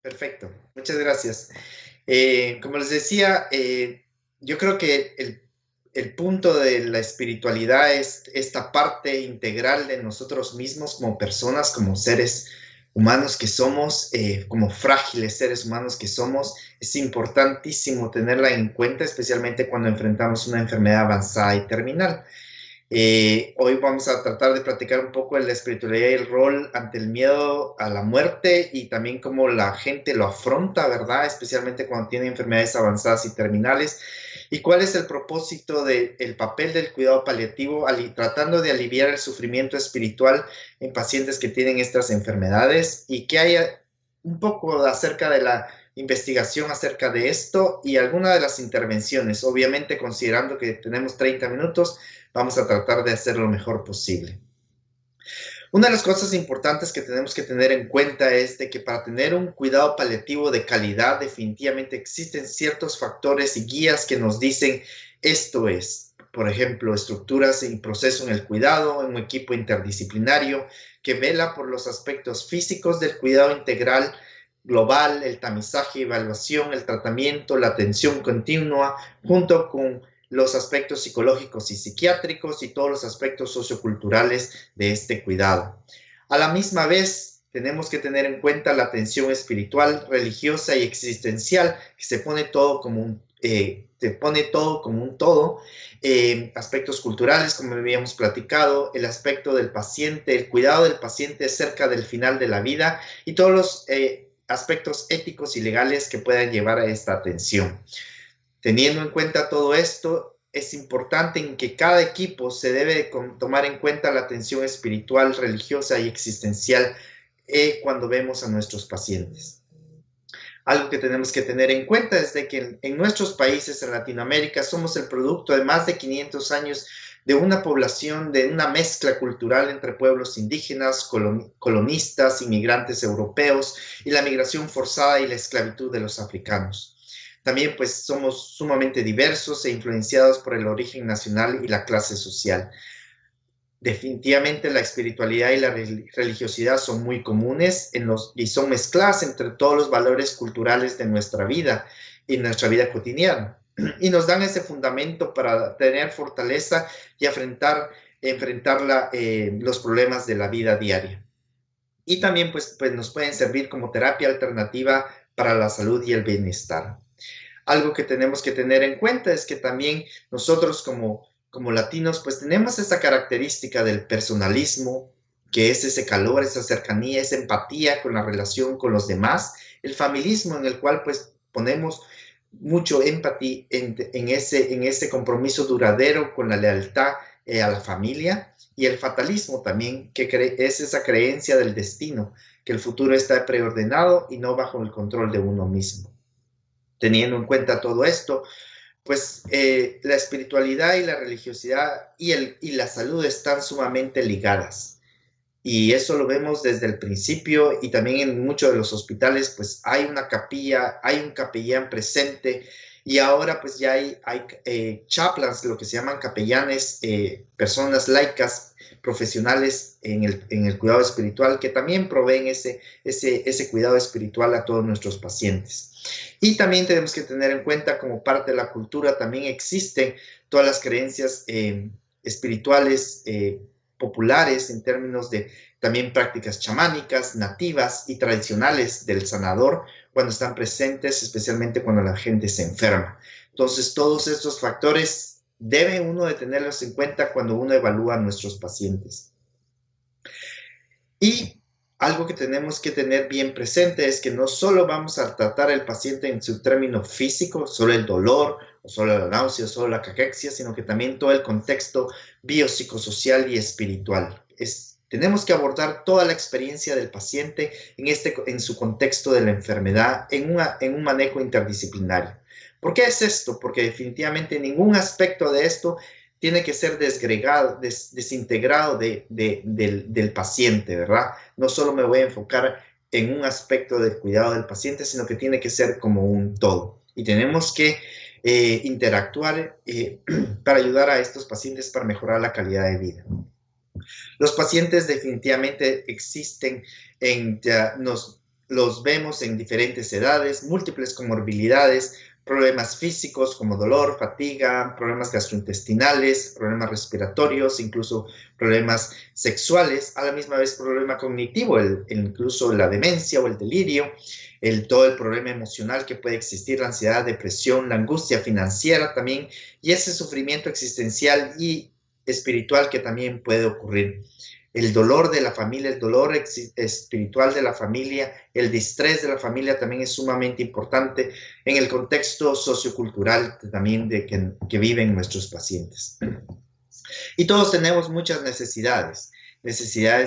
Perfecto, muchas gracias. Como les decía, yo creo que el punto de la espiritualidad es esta parte integral de nosotros mismos como personas, como seres humanos que somos, como frágiles seres humanos que somos. Es importantísimo tenerla en cuenta, especialmente cuando enfrentamos una enfermedad avanzada y terminal. Hoy vamos a tratar de platicar un poco de la espiritualidad y el rol ante el miedo a la muerte y también cómo la gente lo afronta, ¿verdad? Especialmente cuando tiene enfermedades avanzadas y terminales. ¿Y cuál es el propósito del papel del cuidado paliativo tratando de aliviar el sufrimiento espiritual en pacientes que tienen estas enfermedades? Y que haya un poco acerca de la investigación acerca de esto y alguna de las intervenciones, obviamente considerando que tenemos 30 minutos, vamos a tratar de hacer lo mejor posible. Una de las cosas importantes que tenemos que tener en cuenta es de que para tener un cuidado paliativo de calidad, definitivamente existen ciertos factores y guías que nos dicen esto es, por ejemplo, estructuras y proceso en el cuidado, un equipo interdisciplinario que vela por los aspectos físicos del cuidado integral global, el tamizaje, evaluación, el tratamiento, la atención continua, junto con los aspectos psicológicos y psiquiátricos y todos los aspectos socioculturales de este cuidado. A la misma vez, tenemos que tener en cuenta la atención espiritual, religiosa y existencial, que se pone todo como un todo, aspectos culturales, como habíamos platicado, el aspecto del paciente, el cuidado del paciente cerca del final de la vida y todos los aspectos éticos y legales que puedan llevar a esta atención. Teniendo en cuenta todo esto, es importante en que cada equipo se debe tomar en cuenta la atención espiritual, religiosa y existencial cuando vemos a nuestros pacientes. Algo que tenemos que tener en cuenta es de que en nuestros países, en Latinoamérica, somos el producto de más de 500 años de una población, de una mezcla cultural entre pueblos indígenas, colonistas, inmigrantes europeos y la migración forzada y la esclavitud de los africanos. También pues somos sumamente diversos e influenciados por el origen nacional y la clase social. Definitivamente la espiritualidad y la religiosidad son muy comunes y son mezcladas entre todos los valores culturales de nuestra vida y nuestra vida cotidiana. Y nos dan ese fundamento para tener fortaleza y enfrentar los problemas de la vida diaria. Y también pues nos pueden servir como terapia alternativa para la salud y el bienestar. Algo que tenemos que tener en cuenta es que también nosotros como latinos, pues tenemos esa característica del personalismo, que es ese calor, esa cercanía, esa empatía con la relación con los demás, el familismo en el cual pues ponemos mucho empatía en ese compromiso duradero con la lealtad a la familia y el fatalismo también, que es esa creencia del destino, que el futuro está preordenado y no bajo el control de uno mismo. Teniendo en cuenta todo esto, pues la espiritualidad y la religiosidad y la salud están sumamente ligadas. Y eso lo vemos desde el principio y también en muchos de los hospitales, pues hay una capilla, hay un capellán presente y ahora pues ya hay chaplains, lo que se llaman capellanes, personas laicas, profesionales en el cuidado espiritual que también proveen ese cuidado espiritual a todos nuestros pacientes. Y también tenemos que tener en cuenta como parte de la cultura también existen todas las creencias espirituales populares en términos de también prácticas chamánicas, nativas y tradicionales del sanador cuando están presentes, especialmente cuando la gente se enferma. Entonces, todos estos factores debe uno de tenerlos en cuenta cuando uno evalúa a nuestros pacientes. Y algo que tenemos que tener bien presente es que no solo vamos a tratar al paciente en su término físico, solo el dolor, o solo la náusea, o solo la caquexia, sino que también todo el contexto biopsicosocial y espiritual. Tenemos que abordar toda la experiencia del paciente en su contexto de la enfermedad, en un manejo interdisciplinario. ¿Por qué es esto? Porque definitivamente ningún aspecto de esto tiene que ser desintegrado del paciente, ¿verdad? No solo me voy a enfocar en un aspecto del cuidado del paciente, sino que tiene que ser como un todo. Y tenemos que interactuar para ayudar a estos pacientes para mejorar la calidad de vida. Los pacientes definitivamente existen los vemos en diferentes edades, múltiples comorbilidades, problemas físicos como dolor, fatiga, problemas gastrointestinales, problemas respiratorios, incluso problemas sexuales, a la misma vez problema cognitivo, incluso la demencia o el delirio, todo el problema emocional que puede existir, la ansiedad, depresión, la angustia financiera también, y ese sufrimiento existencial y espiritual que también puede ocurrir. El dolor de la familia, el dolor espiritual de la familia, el distrés de la familia también es sumamente importante en el contexto sociocultural también que viven nuestros pacientes. Y todos tenemos muchas necesidades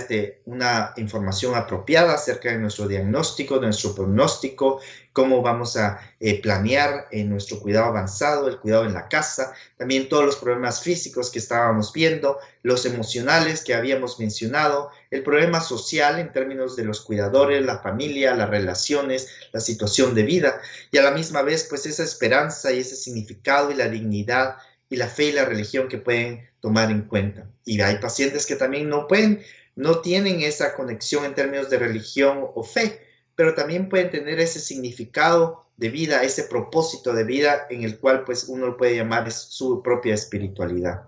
de una información apropiada acerca de nuestro diagnóstico, de nuestro pronóstico, cómo vamos a planear nuestro cuidado avanzado, el cuidado en la casa, también todos los problemas físicos que estábamos viendo, los emocionales que habíamos mencionado, el problema social en términos de los cuidadores, la familia, las relaciones, la situación de vida, y a la misma vez pues esa esperanza y ese significado y la dignidad y la fe y la religión que pueden tomar en cuenta. Y hay pacientes que también no tienen esa conexión en términos de religión o fe, pero también pueden tener ese significado de vida, ese propósito de vida en el cual pues uno lo puede llamar su propia espiritualidad.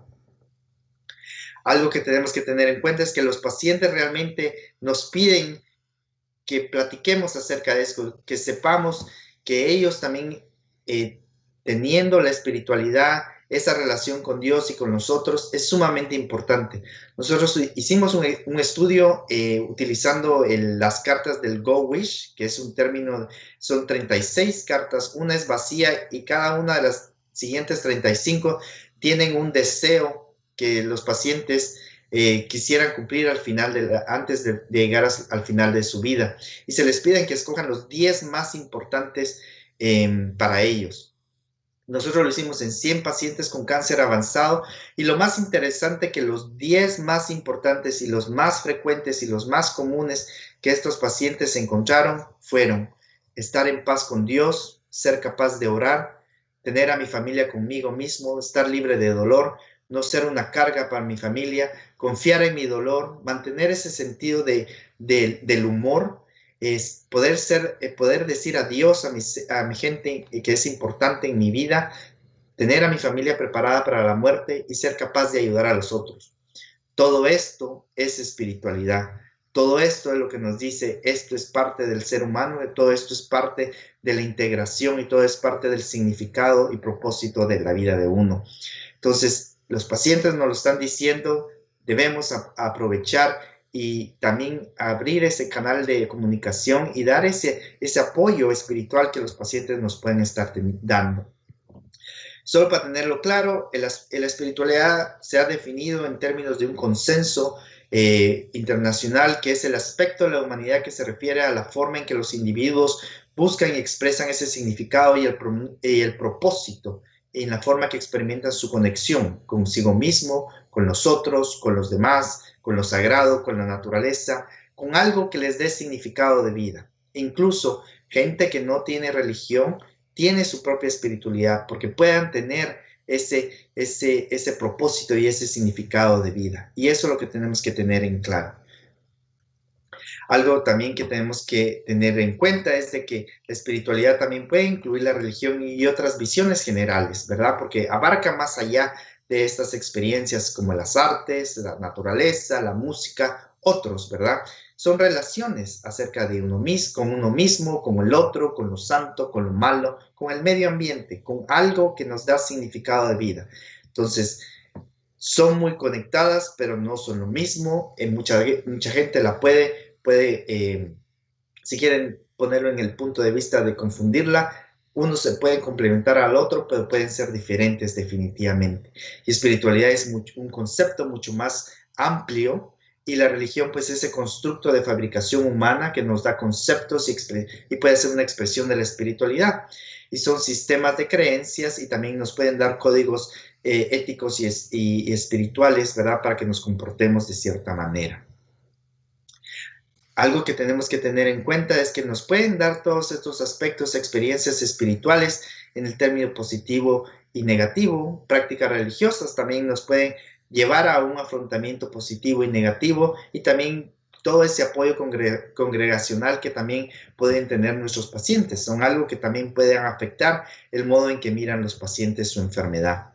Algo que tenemos que tener en cuenta es que los pacientes realmente nos piden que platiquemos acerca de eso, que sepamos que ellos también teniendo la espiritualidad, esa relación con Dios y con nosotros es sumamente importante. Nosotros hicimos un estudio utilizando las cartas del Go Wish, que es un término, son 36 cartas, una es vacía y cada una de las siguientes 35 tienen un deseo que los pacientes quisieran cumplir antes de llegar al final de su vida. Y se les piden que escojan los 10 más importantes para ellos. Nosotros lo hicimos en 100 pacientes con cáncer avanzado y lo más interesante que los 10 más importantes y los más frecuentes y los más comunes que estos pacientes encontraron fueron estar en paz con Dios, ser capaz de orar, tener a mi familia conmigo mismo, estar libre de dolor, no ser una carga para mi familia, confiar en mi dolor, mantener ese sentido del humor, es poder decir adiós a mi gente que es importante en mi vida, tener a mi familia preparada para la muerte y ser capaz de ayudar a los otros. Todo esto es espiritualidad. Todo esto es lo que nos dice, esto es parte del ser humano, todo esto es parte de la integración y todo es parte del significado y propósito de la vida de uno. Entonces, los pacientes nos lo están diciendo, debemos aprovechar y también abrir ese canal de comunicación y dar ese apoyo espiritual que los pacientes nos pueden estar dando. Solo para tenerlo claro, la espiritualidad se ha definido en términos de un consenso internacional, que es el aspecto de la humanidad que se refiere a la forma en que los individuos buscan y expresan ese significado y el propósito en la forma que experimentan su conexión consigo mismo, con los otros, con los demás, con lo sagrado, con la naturaleza, con algo que les dé significado de vida. Incluso gente que no tiene religión tiene su propia espiritualidad porque puedan tener ese propósito y ese significado de vida. Y eso es lo que tenemos que tener en claro. Algo también que tenemos que tener en cuenta es de que la espiritualidad también puede incluir la religión y otras visiones generales, ¿verdad? Porque abarca más allá de estas experiencias como las artes, la naturaleza, la música, otros, ¿verdad? Son relaciones acerca de con uno mismo, con el otro, con lo santo, con lo malo, con el medio ambiente, con algo que nos da significado de vida. Entonces, son muy conectadas, pero no son lo mismo. Mucha gente la puede si quieren ponerlo en el punto de vista de confundirla, uno se puede complementar al otro, pero pueden ser diferentes definitivamente. Y espiritualidad es un concepto mucho más amplio y la religión pues ese constructo de fabricación humana que nos da conceptos y puede ser una expresión de la espiritualidad. Y son sistemas de creencias y también nos pueden dar códigos éticos y espirituales, ¿verdad? Para que nos comportemos de cierta manera. Algo que tenemos que tener en cuenta es que nos pueden dar todos estos aspectos, experiencias espirituales en el término positivo y negativo. Prácticas religiosas también nos pueden llevar a un afrontamiento positivo y negativo y también todo ese apoyo congregacional que también pueden tener nuestros pacientes. Son algo que también pueden afectar el modo en que miran los pacientes su enfermedad.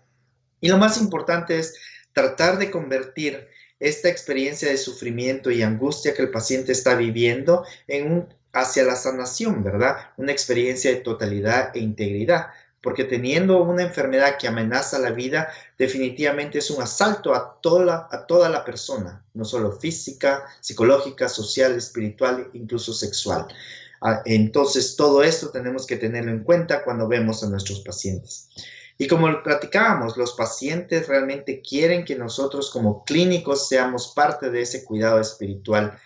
Y lo más importante es tratar de convertir esta experiencia de sufrimiento y angustia que el paciente está viviendo hacia la sanación, ¿verdad? Una experiencia de totalidad e integridad. Porque teniendo una enfermedad que amenaza la vida, definitivamente es un asalto a toda la persona, no solo física, psicológica, social, espiritual, incluso sexual. Entonces, todo esto tenemos que tenerlo en cuenta cuando vemos a nuestros pacientes. Y como platicábamos, los pacientes realmente quieren que nosotros como clínicos seamos parte de ese cuidado espiritual.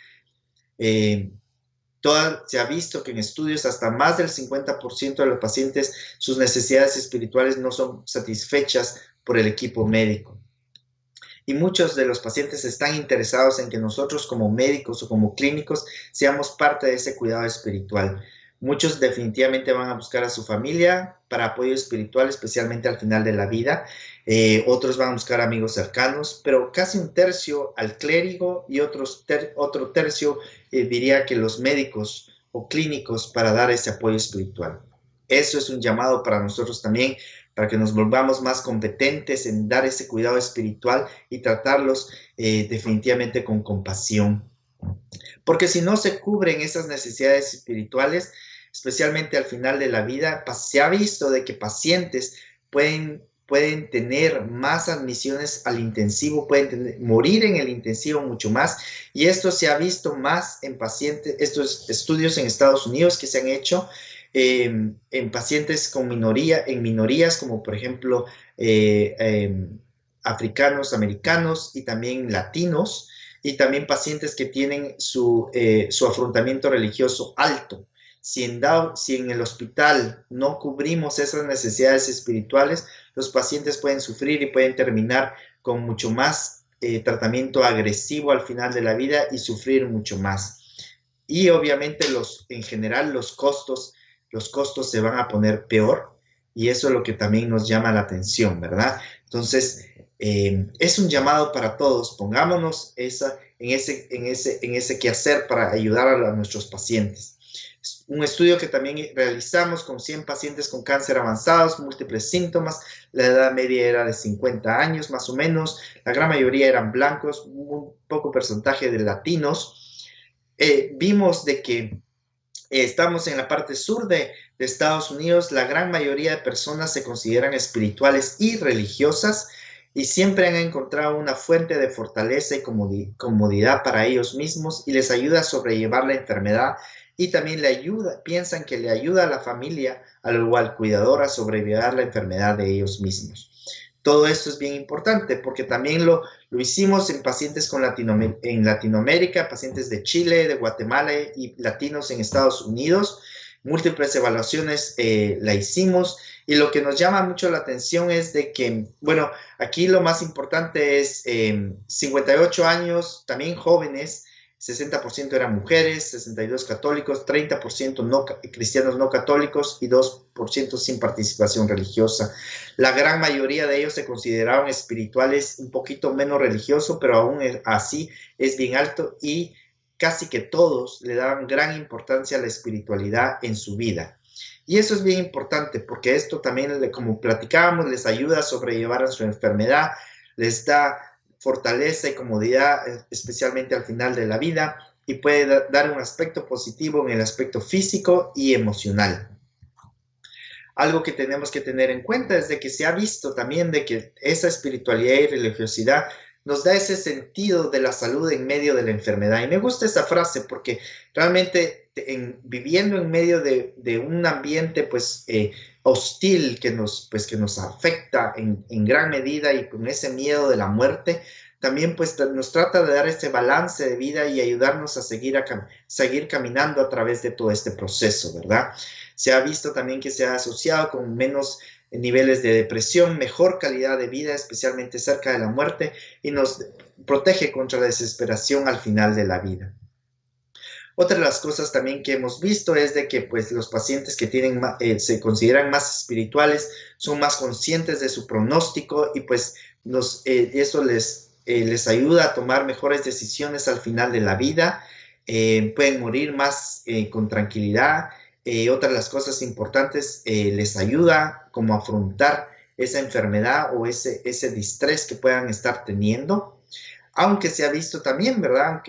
Se ha visto que en estudios hasta más del 50% de los pacientes, sus necesidades espirituales no son satisfechas por el equipo médico. Y muchos de los pacientes están interesados en que nosotros como médicos o como clínicos seamos parte de ese cuidado espiritual. Muchos definitivamente van a buscar a su familia para apoyo espiritual, especialmente al final de la vida. Otros van a buscar amigos cercanos, pero casi un tercio al clérigo y otro tercio diría que los médicos o clínicos para dar ese apoyo espiritual. Eso es un llamado para nosotros también, para que nos volvamos más competentes en dar ese cuidado espiritual y tratarlos definitivamente con compasión. Porque si no se cubren esas necesidades espirituales, especialmente al final de la vida, se ha visto de que pacientes pueden tener más admisiones al intensivo, pueden morir en el intensivo mucho más, y esto se ha visto más en pacientes, estos estudios en Estados Unidos que se han hecho en pacientes con minorías, como por ejemplo africanos, americanos y también latinos, y también pacientes que tienen su afrontamiento religioso alto. Si en el hospital no cubrimos esas necesidades espirituales, los pacientes pueden sufrir y pueden terminar con mucho más tratamiento agresivo al final de la vida y sufrir mucho más. Y obviamente en general los costos se van a poner peor, y eso es lo que también nos llama la atención, ¿verdad? Entonces, es un llamado para todos, pongámonos en ese quehacer para ayudar a nuestros pacientes. Un estudio que también realizamos con 100 pacientes con cáncer avanzados, múltiples síntomas, la edad media era de 50 años más o menos, la gran mayoría eran blancos, un poco porcentaje de latinos. Vimos de que estamos en la parte sur de Estados Unidos, la gran mayoría de personas se consideran espirituales y religiosas y siempre han encontrado una fuente de fortaleza y comodidad para ellos mismos y les ayuda a sobrellevar la enfermedad, y también piensan que le ayuda a la familia, al cuidador, a sobrellevar la enfermedad de ellos mismos. Todo esto es bien importante porque también lo hicimos en pacientes en Latinoamérica, pacientes de Chile, de Guatemala y latinos en Estados Unidos. Múltiples evaluaciones la hicimos, y lo que nos llama mucho la atención es de que, bueno, aquí lo más importante es 58 años, también jóvenes, 60% eran mujeres, 62 católicos, 30% cristianos no católicos y 2% sin participación religiosa. La gran mayoría de ellos se consideraban espirituales, un poquito menos religioso, pero aún así es bien alto, y casi que todos le daban gran importancia a la espiritualidad en su vida. Y eso es bien importante porque esto también, como platicábamos, les ayuda a sobrellevar su enfermedad, les da fortaleza y comodidad, especialmente al final de la vida, y puede dar un aspecto positivo en el aspecto físico y emocional. Algo que tenemos que tener en cuenta es de que se ha visto también de que esa espiritualidad y religiosidad nos da ese sentido de la salud en medio de la enfermedad. Y me gusta esa frase porque realmente viviendo en medio de un ambiente hostil que nos afecta en gran medida, y con ese miedo de la muerte, también nos trata de dar este balance de vida y ayudarnos a seguir caminando a través de todo este proceso, ¿verdad? Se ha visto también que se ha asociado con menos niveles de depresión, mejor calidad de vida, especialmente cerca de la muerte, y nos protege contra la desesperación al final de la vida. Otra de las cosas también que hemos visto es de que los pacientes que se consideran más espirituales son más conscientes de su pronóstico, y eso les les ayuda a tomar mejores decisiones al final de la vida, pueden morir más con tranquilidad. Otra de las cosas importantes, les ayuda como a afrontar esa enfermedad o ese distrés que puedan estar teniendo, aunque se ha visto también, ¿verdad?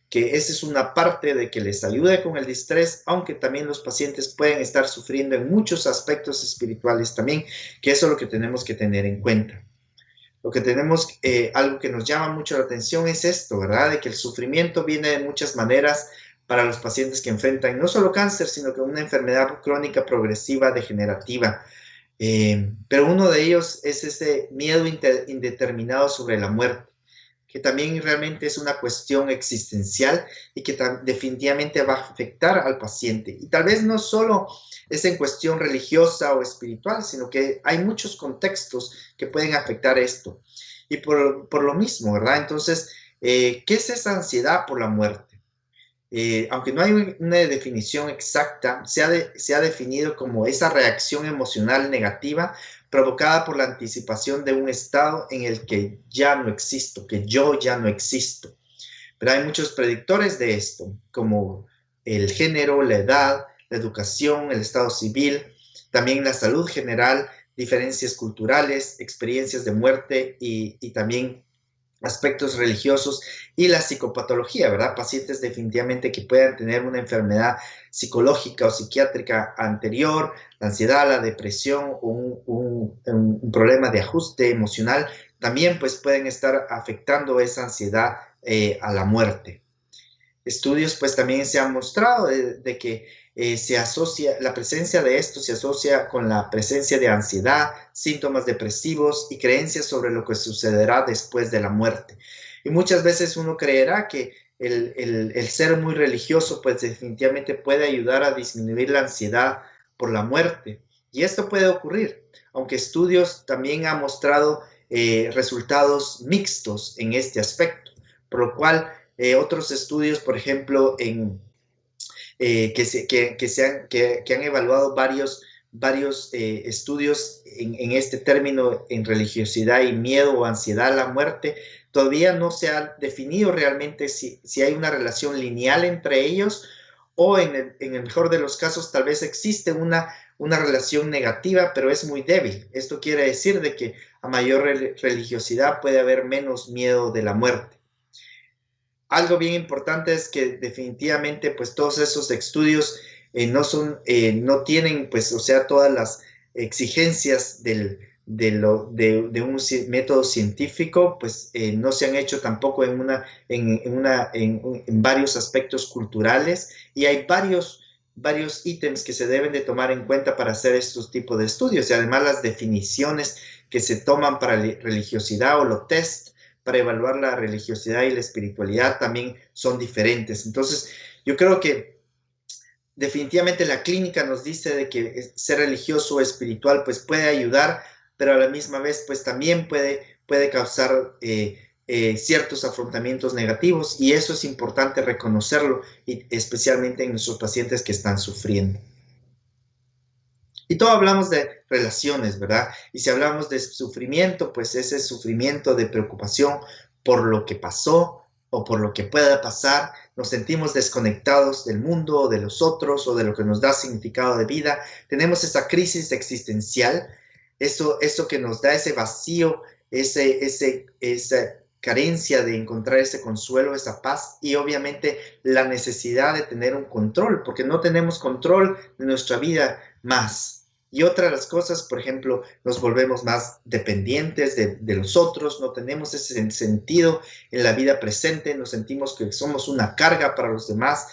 Que esa es una parte de que les ayude con el distrés, aunque también los pacientes pueden estar sufriendo en muchos aspectos espirituales también, que eso es lo que tenemos que tener en cuenta. Lo que tenemos, algo que nos llama mucho la atención es esto, ¿verdad? De que el sufrimiento viene de muchas maneras para los pacientes que enfrentan no solo cáncer, sino que una enfermedad crónica progresiva degenerativa. Pero uno de ellos es ese miedo indeterminado sobre la muerte, que también realmente es una cuestión existencial y que definitivamente va a afectar al paciente. Y tal vez no solo es en cuestión religiosa o espiritual, sino que hay muchos contextos que pueden afectar esto. Y por lo mismo, ¿verdad? Entonces, ¿qué es esa ansiedad por la muerte? Aunque no hay una definición exacta, se ha definido como esa reacción emocional negativa provocada por la anticipación de un estado en el que ya no existo, que yo ya no existo. Pero hay muchos predictores de esto, como el género, la edad, la educación, el estado civil, también la salud general, diferencias culturales, experiencias de muerte y también aspectos religiosos y la psicopatología, ¿verdad? Pacientes definitivamente que puedan tener una enfermedad psicológica o psiquiátrica anterior, la ansiedad, la depresión o un problema de ajuste emocional, también pues pueden estar afectando esa ansiedad a la muerte. Estudios pues también se han mostrado de que se asocia, la presencia de esto se asocia con la presencia de ansiedad, síntomas depresivos y creencias sobre lo que sucederá después de la muerte. Y muchas veces uno creerá que el ser muy religioso pues definitivamente puede ayudar a disminuir la ansiedad por la muerte. Y esto puede ocurrir, aunque estudios también han mostrado resultados mixtos en este aspecto, por lo cual otros estudios, por ejemplo, que han evaluado varios estudios en este término en religiosidad y miedo o ansiedad a la muerte, todavía no se ha definido realmente si hay una relación lineal entre ellos o en el mejor de los casos tal vez existe una relación negativa, pero es muy débil. Esto quiere decir de que a mayor religiosidad puede haber menos miedo de la muerte. Algo bien importante es que definitivamente pues todos esos estudios no tienen pues o sea todas las exigencias de un método científico pues no se han hecho tampoco en varios aspectos culturales y hay varios ítems que se deben de tomar en cuenta para hacer estos tipos de estudios y además las definiciones que se toman para religiosidad o los test para evaluar la religiosidad y la espiritualidad también son diferentes. Entonces, yo creo que definitivamente la clínica nos dice de que ser religioso o espiritual pues puede ayudar, pero a la misma vez pues también puede causar ciertos afrontamientos negativos y eso es importante reconocerlo, y especialmente en nuestros pacientes que están sufriendo. Y todo hablamos de relaciones, ¿verdad? Y si hablamos de sufrimiento, pues ese sufrimiento de preocupación por lo que pasó o por lo que pueda pasar, nos sentimos desconectados del mundo o de los otros o de lo que nos da significado de vida. Tenemos esa crisis existencial, eso que nos da ese vacío, esa carencia de encontrar ese consuelo, esa paz y obviamente la necesidad de tener un control, porque no tenemos control de nuestra vida más. Y otra de las cosas, por ejemplo, nos volvemos más dependientes de los otros, no tenemos ese sentido en la vida presente, nos sentimos que somos una carga para los demás,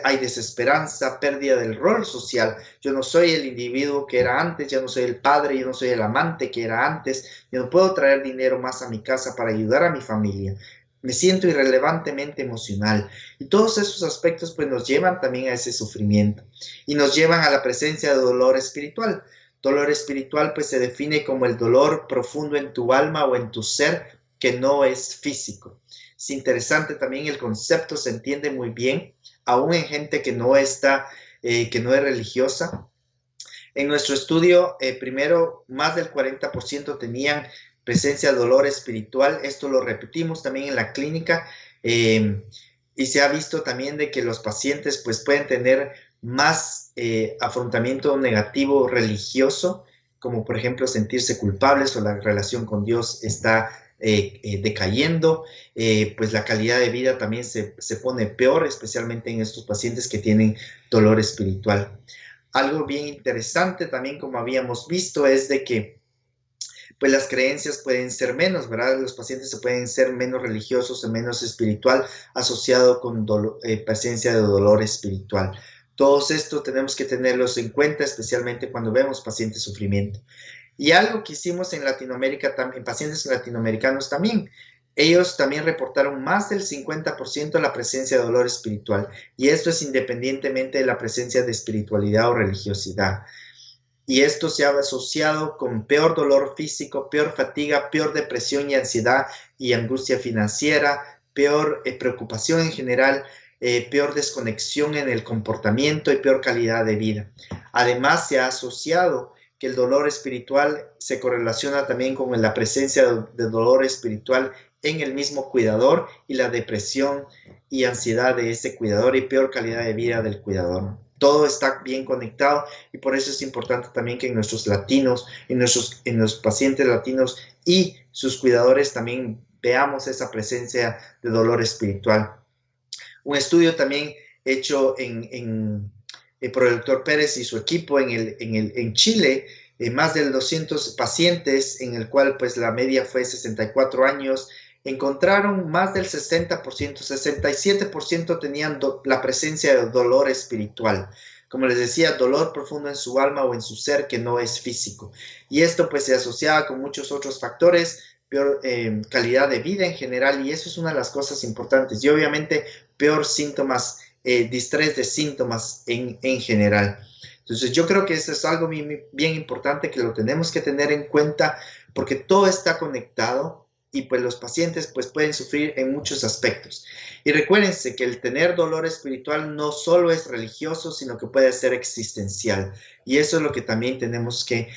hay desesperanza, pérdida del rol social. Yo no soy el individuo que era antes, ya no soy el padre, yo no soy el amante que era antes, yo no puedo traer dinero más a mi casa para ayudar a mi familia. Me siento irrelevantemente emocional. Y todos esos aspectos pues nos llevan también a ese sufrimiento y nos llevan a la presencia de dolor espiritual. Dolor espiritual pues se define como el dolor profundo en tu alma o en tu ser que no es físico. Es interesante también el concepto, se entiende muy bien, aún en gente que no que no es religiosa. En nuestro estudio, primero, más del 40% tenían presencia de dolor espiritual. Esto lo repetimos también en la clínica y se ha visto también de que los pacientes pues pueden tener más afrontamiento negativo religioso, como por ejemplo sentirse culpables o la relación con Dios está decayendo, pues la calidad de vida también se pone peor, especialmente en estos pacientes que tienen dolor espiritual. Algo bien interesante también, como habíamos visto, es de que pues las creencias pueden ser menos, ¿verdad? Los pacientes se pueden ser menos religiosos o menos espiritual asociado con presencia de dolor espiritual. Todos esto tenemos que tenerlos en cuenta, especialmente cuando vemos pacientes sufrimiento. Y algo que hicimos en Latinoamérica, en pacientes latinoamericanos también, ellos también reportaron más del 50% la presencia de dolor espiritual. Y esto es independientemente de la presencia de espiritualidad o religiosidad. Y esto se ha asociado con peor dolor físico, peor fatiga, peor depresión y ansiedad y angustia financiera, peor preocupación en general, peor desconexión en el comportamiento y peor calidad de vida. Además, se ha asociado que el dolor espiritual se correlaciona también con la presencia de dolor espiritual en el mismo cuidador y la depresión y ansiedad de ese cuidador y peor calidad de vida del cuidador. Todo está bien conectado y por eso es importante también que en nuestros latinos, en los pacientes latinos y sus cuidadores también veamos esa presencia de dolor espiritual. Un estudio también hecho por el doctor Pérez y su equipo en Chile, más de 200 pacientes, en el cual pues la media fue 64 años, encontraron más del 60%, 67% tenían la presencia de dolor espiritual. Como les decía, dolor profundo en su alma o en su ser que no es físico. Y esto pues se asociaba con muchos otros factores, peor calidad de vida en general, y eso es una de las cosas importantes. Y obviamente peor síntomas, distrés de síntomas en general. Entonces yo creo que eso es algo bien, bien importante que lo tenemos que tener en cuenta porque todo está conectado y pues los pacientes pues pueden sufrir en muchos aspectos. Y recuérdense que el tener dolor espiritual no solo es religioso, sino que puede ser existencial. Y eso es lo que también tenemos que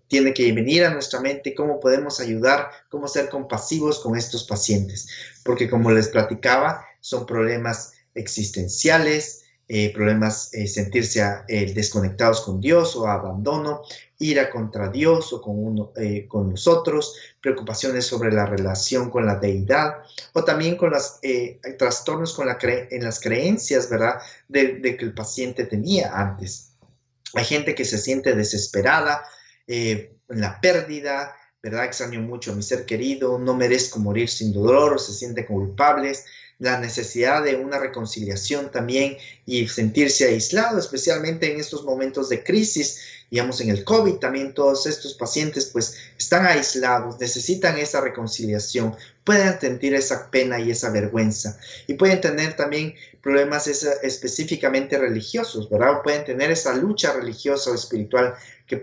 tiene que venir a nuestra mente, cómo podemos ayudar, cómo ser compasivos con estos pacientes. Porque como les platicaba, son problemas existenciales, problemas sentirse desconectados con Dios o abandono, ira contra Dios o con nosotros, preocupaciones sobre la relación con la deidad o también con los trastornos en las creencias, ¿verdad? De que el paciente tenía antes. Hay gente que se siente desesperada en la pérdida, ¿verdad? Extraño mucho a mi ser querido, no merezco morir sin dolor, o se sienten culpables, la necesidad de una reconciliación también y sentirse aislado, especialmente en estos momentos de crisis, digamos en el COVID también todos estos pacientes pues están aislados, necesitan esa reconciliación, pueden sentir esa pena y esa vergüenza y pueden tener también problemas específicamente religiosos, ¿verdad? Pueden tener esa lucha religiosa o espiritual que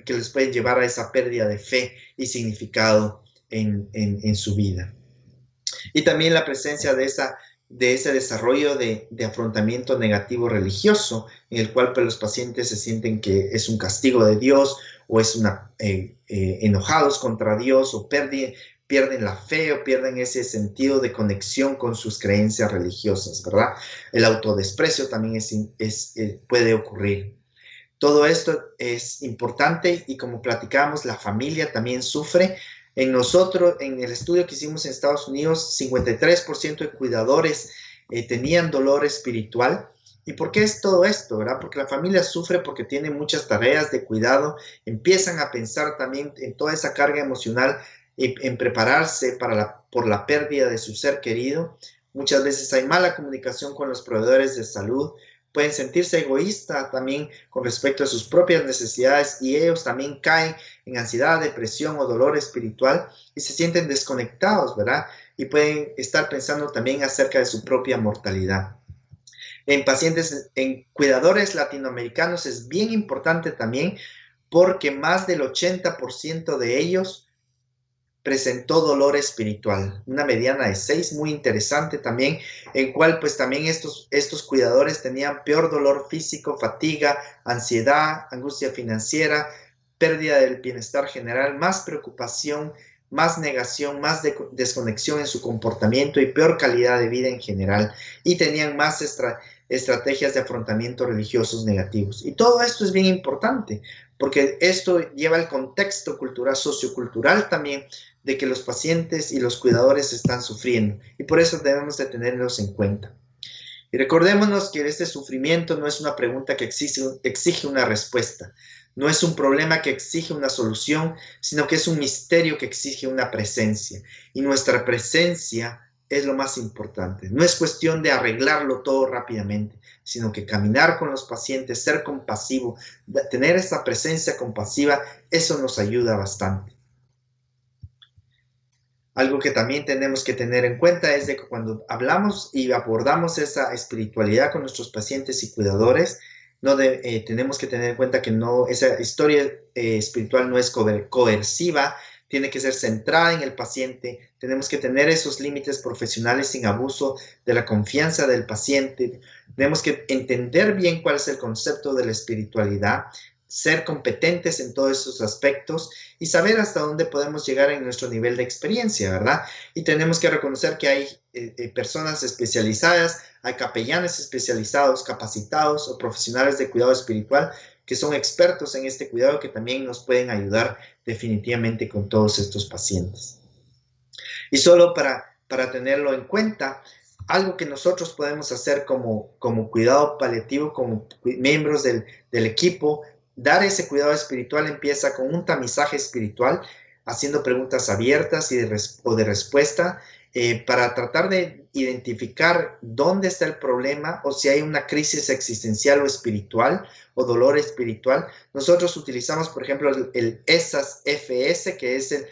les puede llevar a esa pérdida de fe y significado en su vida. Y también la presencia de ese desarrollo de afrontamiento negativo religioso, en el cual pues, los pacientes se sienten que es un castigo de Dios o es enojados contra Dios o pierden la fe o pierden ese sentido de conexión con sus creencias religiosas, ¿verdad? El autodesprecio también puede ocurrir. Todo esto es importante y como platicábamos, la familia también sufre. En nosotros, en el estudio que hicimos en Estados Unidos, 53% de cuidadores tenían dolor espiritual. ¿Y por qué es todo esto? ¿Verdad? Porque la familia sufre porque tiene muchas tareas de cuidado, empiezan a pensar también en toda esa carga emocional, en prepararse por la pérdida de su ser querido. Muchas veces hay mala comunicación con los proveedores de salud, pueden sentirse egoístas también con respecto a sus propias necesidades y ellos también caen en ansiedad, depresión o dolor espiritual y se sienten desconectados, ¿verdad? Y pueden estar pensando también acerca de su propia mortalidad. En pacientes, en cuidadores latinoamericanos es bien importante también porque más del 80% de ellos presentó dolor espiritual, una mediana de 6, muy interesante también, en cual pues también estos cuidadores tenían peor dolor físico, fatiga, ansiedad, angustia financiera, pérdida del bienestar general, más preocupación, más negación, más desconexión en su comportamiento y peor calidad de vida en general. Y tenían más estrategias de afrontamiento religiosos negativos. Y todo esto es bien importante, porque esto lleva el contexto cultural, sociocultural también, de que los pacientes y los cuidadores están sufriendo. Y por eso debemos de tenerlos en cuenta. Y recordémonos que este sufrimiento no es una pregunta que exige una respuesta, no es un problema que exige una solución, sino que es un misterio que exige una presencia. Y nuestra presencia es lo más importante. No es cuestión de arreglarlo todo rápidamente, sino que caminar con los pacientes, ser compasivo, tener esta presencia compasiva, eso nos ayuda bastante. Algo que también tenemos que tener en cuenta es de que cuando hablamos y abordamos esa espiritualidad con nuestros pacientes y cuidadores, tenemos que tener en cuenta que esa historia espiritual no es coerciva, tiene que ser centrada en el paciente, tenemos que tener esos límites profesionales sin abuso de la confianza del paciente, tenemos que entender bien cuál es el concepto de la espiritualidad, ser competentes en todos esos aspectos y saber hasta dónde podemos llegar en nuestro nivel de experiencia, ¿verdad? Y tenemos que reconocer que hay personas especializadas, hay capellanes especializados, capacitados o profesionales de cuidado espiritual que son expertos en este cuidado que también nos pueden ayudar definitivamente con todos estos pacientes. Y solo para tenerlo en cuenta, algo que nosotros podemos hacer como cuidado paliativo, como miembros del equipo, dar ese cuidado espiritual empieza con un tamizaje espiritual, haciendo preguntas abiertas o de respuesta para tratar de identificar dónde está el problema o si hay una crisis existencial o espiritual o dolor espiritual. Nosotros utilizamos, por ejemplo, el ESAS-FS, que es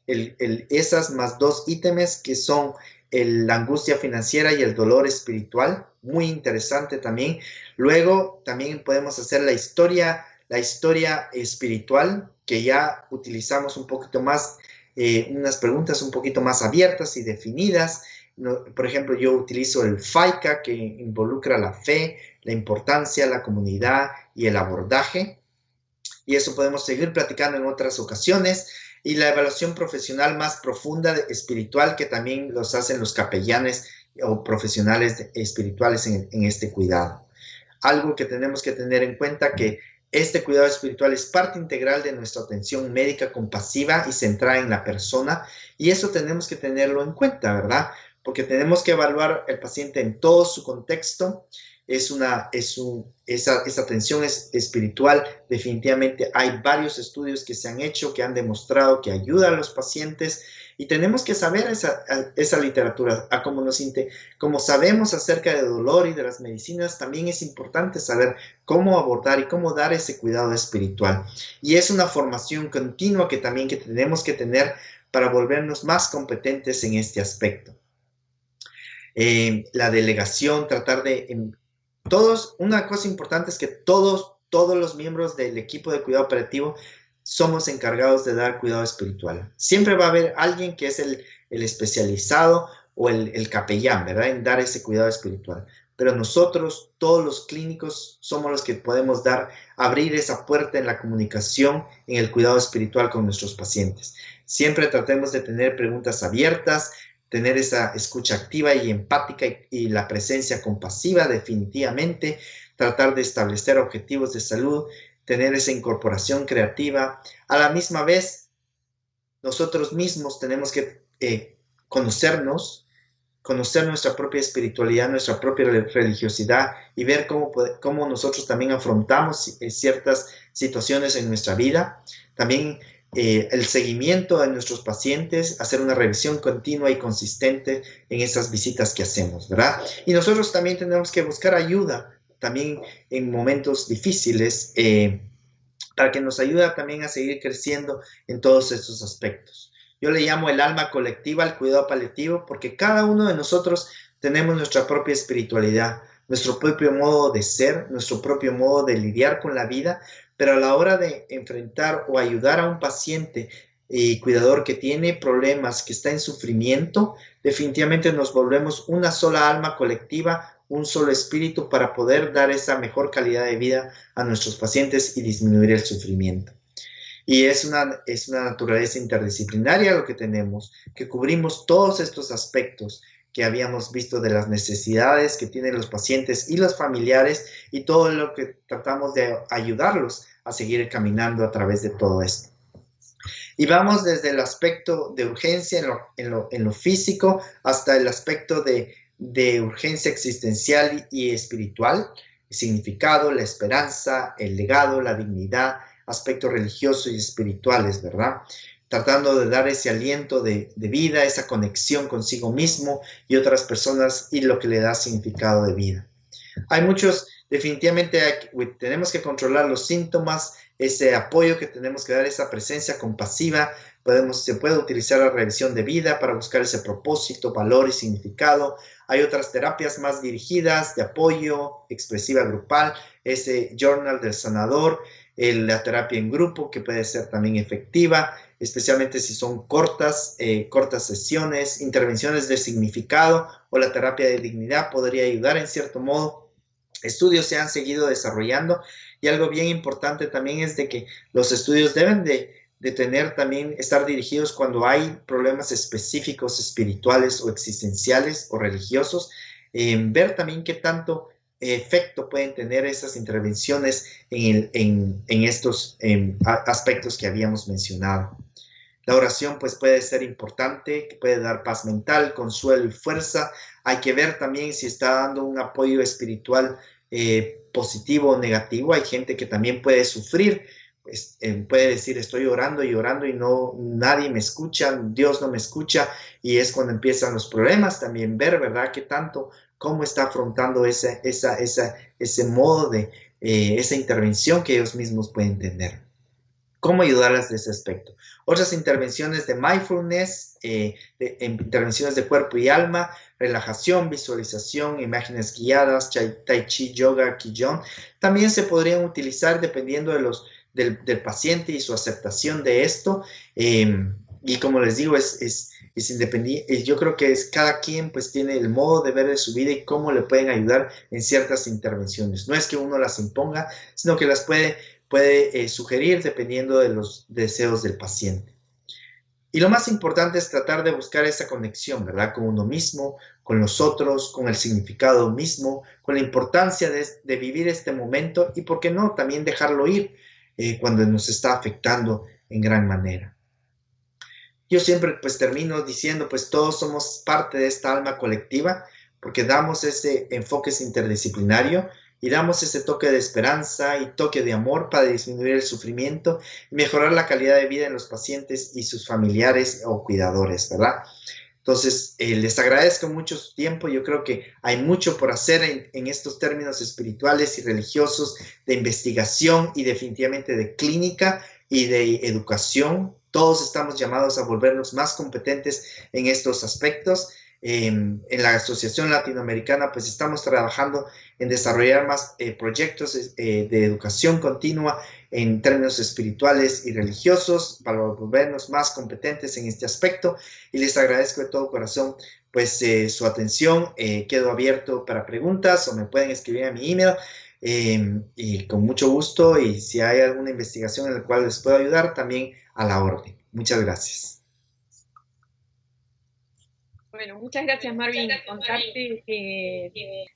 el ESAS más 2 ítems, que son la angustia financiera y el dolor espiritual. Muy interesante también. Luego también podemos hacer la historia espiritual, que ya utilizamos un poquito más, unas preguntas un poquito más abiertas y definidas. Por ejemplo, yo utilizo el FICA, que involucra la fe, la importancia, la comunidad y el abordaje. Y eso podemos seguir platicando en otras ocasiones. Y la evaluación profesional más profunda espiritual, que también los hacen los capellanes o profesionales espirituales en este cuidado. Algo que tenemos que tener en cuenta que este cuidado espiritual es parte integral de nuestra atención médica compasiva y centrada en la persona, y eso tenemos que tenerlo en cuenta, ¿verdad? Porque tenemos que evaluar al paciente en todo su contexto. Esa atención espiritual, definitivamente hay varios estudios que se han hecho que han demostrado que ayuda a los pacientes, y tenemos que saber esa literatura. Como sabemos acerca del dolor y de las medicinas, también es importante saber cómo abordar y cómo dar ese cuidado espiritual. Y es una formación continua que tenemos que tener para volvernos más competentes en este aspecto. La delegación, una cosa importante es que todos los miembros del equipo de cuidado paliativo somos encargados de dar cuidado espiritual. Siempre va a haber alguien que es el especializado o el capellán, ¿verdad? En dar ese cuidado espiritual. Pero nosotros, todos los clínicos, somos los que podemos abrir esa puerta en la comunicación, en el cuidado espiritual con nuestros pacientes. Siempre tratemos de tener preguntas abiertas, tener esa escucha activa y empática y la presencia compasiva definitivamente, tratar de establecer objetivos de salud, tener esa incorporación creativa. A la misma vez, nosotros mismos tenemos que conocer nuestra propia espiritualidad, nuestra propia religiosidad y ver cómo nosotros también afrontamos ciertas situaciones en nuestra vida. También el seguimiento de nuestros pacientes, hacer una revisión continua y consistente en esas visitas que hacemos, ¿verdad? Y nosotros también tenemos que buscar ayuda también en momentos difíciles para que nos ayude también a seguir creciendo en todos estos aspectos. Yo le llamo el alma colectiva al cuidado paliativo porque cada uno de nosotros tenemos nuestra propia espiritualidad, nuestro propio modo de ser, nuestro propio modo de lidiar con la vida, pero a la hora de enfrentar o ayudar a un paciente y cuidador que tiene problemas, que está en sufrimiento, definitivamente nos volvemos una sola alma colectiva, un solo espíritu para poder dar esa mejor calidad de vida a nuestros pacientes y disminuir el sufrimiento. Y es una naturaleza interdisciplinaria lo que tenemos, que cubrimos todos estos aspectos que habíamos visto de las necesidades que tienen los pacientes y los familiares y todo lo que tratamos de ayudarlos a seguir caminando a través de todo esto. Y vamos desde el aspecto de urgencia en lo físico hasta el aspecto de urgencia existencial y espiritual, el significado, la esperanza, el legado, la dignidad, aspectos religiosos y espirituales, ¿verdad? Tratando de dar ese aliento de vida, esa conexión consigo mismo y otras personas y lo que le da significado de vida. Hay muchos, definitivamente tenemos que controlar los síntomas, ese apoyo que tenemos que dar, esa presencia compasiva. Se puede utilizar la revisión de vida para buscar ese propósito, valor y significado. Hay otras terapias más dirigidas de apoyo, expresiva grupal, ese journal del sanador, la terapia en grupo que puede ser también efectiva, especialmente si son cortas sesiones, intervenciones de significado o la terapia de dignidad podría ayudar en cierto modo. Estudios se han seguido desarrollando y algo bien importante también es de que los estudios deben de tener también, estar dirigidos cuando hay problemas específicos espirituales o existenciales o religiosos, ver también qué tanto efecto pueden tener esas intervenciones en estos aspectos que habíamos mencionado. La oración pues puede ser importante, que puede dar paz mental, consuelo y fuerza. Hay que ver también si está dando un apoyo espiritual positivo o negativo. Hay gente que también puede sufrir, pues, puede decir estoy orando y orando y no, nadie me escucha, Dios no me escucha, y es cuando empiezan los problemas. También ver, ¿verdad?, qué tanto, cómo está afrontando ese modo de esa intervención que ellos mismos pueden tener. ¿Cómo ayudarlas de ese aspecto? Otras intervenciones de mindfulness, intervenciones de cuerpo y alma, relajación, visualización, imágenes guiadas, tai chi, yoga, qigong, también se podrían utilizar dependiendo del paciente y su aceptación de esto. Y como les digo, es independiente. Yo creo que cada quien pues tiene el modo de ver de su vida y cómo le pueden ayudar en ciertas intervenciones. No es que uno las imponga, sino que las puede sugerir dependiendo de los deseos del paciente. Y lo más importante es tratar de buscar esa conexión, ¿verdad? Con uno mismo, con los otros, con el significado mismo, con la importancia de vivir este momento y, ¿por qué no?, también dejarlo ir cuando nos está afectando en gran manera. Yo siempre pues termino diciendo, pues todos somos parte de esta alma colectiva porque damos ese enfoque interdisciplinario y damos ese toque de esperanza y toque de amor para disminuir el sufrimiento y mejorar la calidad de vida en los pacientes y sus familiares o cuidadores, ¿verdad? Entonces, les agradezco mucho su tiempo. Yo creo que hay mucho por hacer en estos términos espirituales y religiosos, de investigación y definitivamente de clínica y de educación. Todos estamos llamados a volvernos más competentes en estos aspectos. En la Asociación Latinoamericana, pues estamos trabajando en desarrollar más proyectos de educación continua en términos espirituales y religiosos para volvernos más competentes en este aspecto. Y les agradezco de todo corazón pues su atención. Quedo abierto para preguntas o me pueden escribir a mi email y con mucho gusto, y si hay alguna investigación en la cual les puedo ayudar, también a la orden. Muchas gracias. Bueno, muchas gracias, Marvin. Contarte que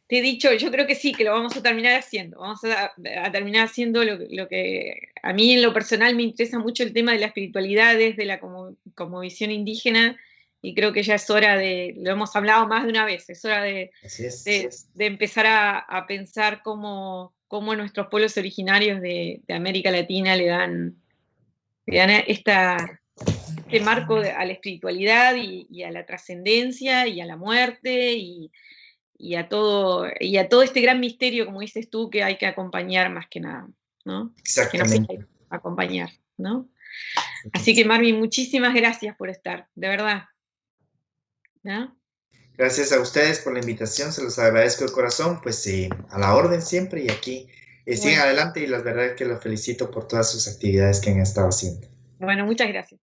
te he dicho, yo creo que sí, que lo vamos a terminar haciendo. Vamos a terminar haciendo lo que a mí en lo personal me interesa mucho, el tema de la espiritualidad desde la como visión indígena, y creo que ya es hora lo hemos hablado más de una vez, es hora de empezar a pensar cómo nuestros pueblos originarios de América Latina le dan este marco a la espiritualidad y a la trascendencia y a la muerte y a todo este gran misterio, como dices tú, que hay que acompañar más que nada, ¿no? Exactamente. Que nos hay que acompañar, ¿no? Así que, Marvin, muchísimas gracias por estar, de verdad, ¿no? Gracias a ustedes por la invitación, se los agradezco de corazón, pues a la orden siempre, y aquí sigan adelante, y la verdad es que los felicito por todas sus actividades que han estado haciendo. Bueno, muchas gracias.